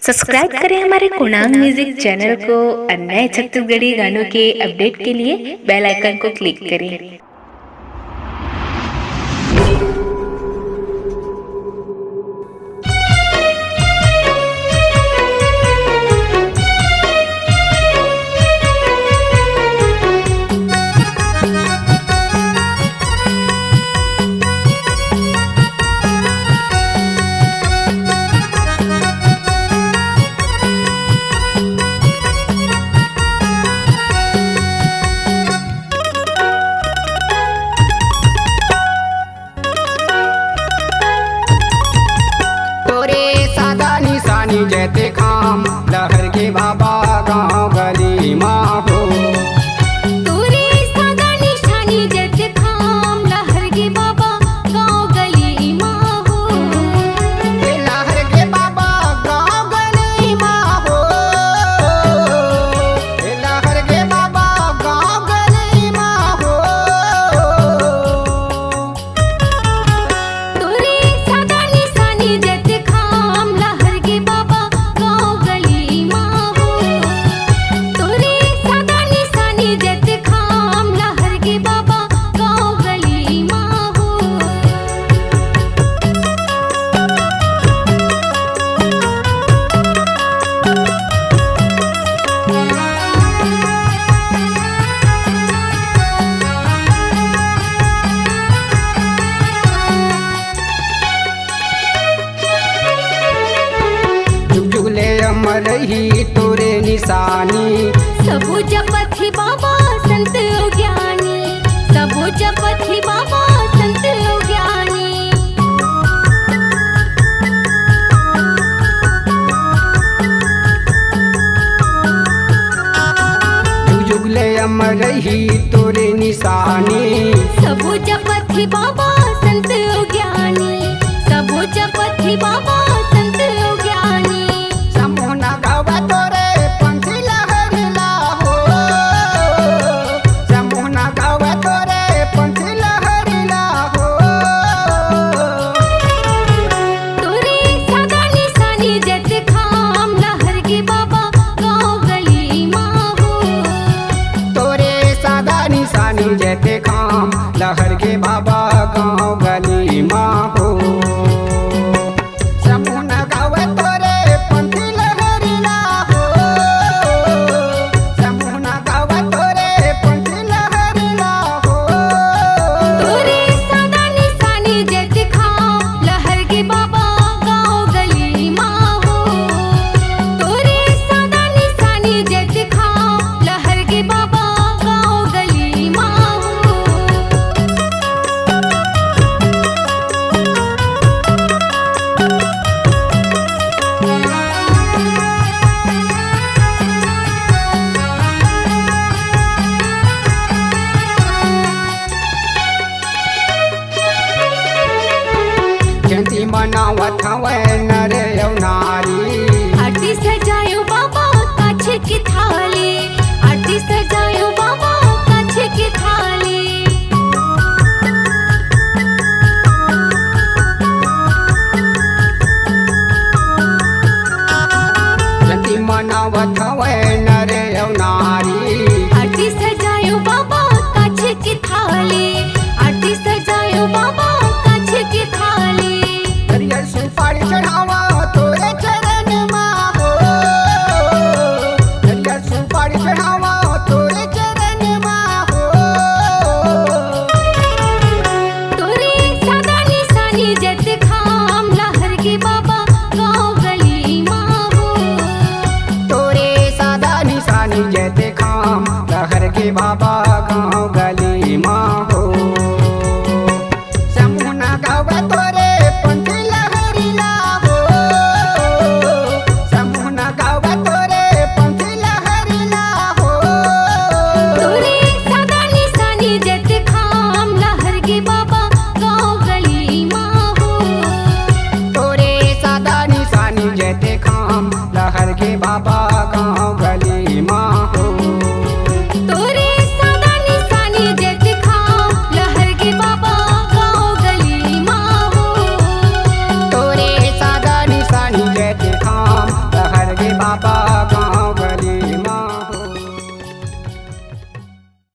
Subscribe करें हमारे कुणांग music channel को और नए छत्तीसगढ़ी गानों के अपडेट के लिए बेल आइकन को क्लिक करें। जैते खाम लहर के बाबा गाँव गली माँ हो तोरे सादा निशानी जैते खाम लहर के बाबा गाँव गली माँ हो लहर के बाबा गाँव गली माँ हो लहर के बाबा गाँव गली माँ हो तोरे सादा निशानी जैते खाम लहर के बाबा गाँव गली माँ हो तोरे सादा निशानी जैते खाम लहर के बाबा गाँव गली माँ हो। झुले अमर ही तोरे निशानी सबो जपत ही बाबा संत ज्ञानी सबो जपत ही बाबा संत ज्ञानी झुले अमर ही तोरे निशानी सबो जपत ही बाबा संत ज्ञानी सबो जपत ही बाबा संत ज्ञानी समूना गावा तोरे पंछी लहरला हो समूना गावा तोरे पंछी लहरला हो तोरे सादा निशानी जैते खाम लहर के बाबा गाँव गली माँ हो तोरे सादा निशानी जैते खाम लहर के बाबा गाँव गली माँ हो समूना गावा तोरे पंछी लहरला हो समूना गावा तोरे पंछी लहरला हो तोरे सादा निशानी जैते खाम लहर के बाबा गाँव गली माँ हो तोरे सादा निशानी जैते खाम लहर के बाबा गाँव गली माँ हो। जयंती मनावत हवे नर यौ नारी आरती सजायो बाबा काछ की थाली आरती सजायो बाबा काछ की थाली जयंती मनावत हवे नर यौ नारी आरती सजायो बाबा काछ की थाली आरती सजायो बाबा काछ की थाली हरियर सुपारी चढ़ावा तोरे चरण माँ हो हरियर सुपारी चढ़ावा तोरे चरण माँ हो तोरे सादा निशानी जैते खाम लहर के बाबा गाँव गली माँ हो तोरे सादा निशानी जैते खाम लहर के बाबा गाँव गली माँ हो समूना गावा तोरे पंछी लहरला हो समूना गावा तोरे पंछी लहरला हो तोरे सादा निशानी जैते खाम लहर के बाबा गाँव गली माँ हो तोरे सादा निशानी जैते खाम लहर के बाबा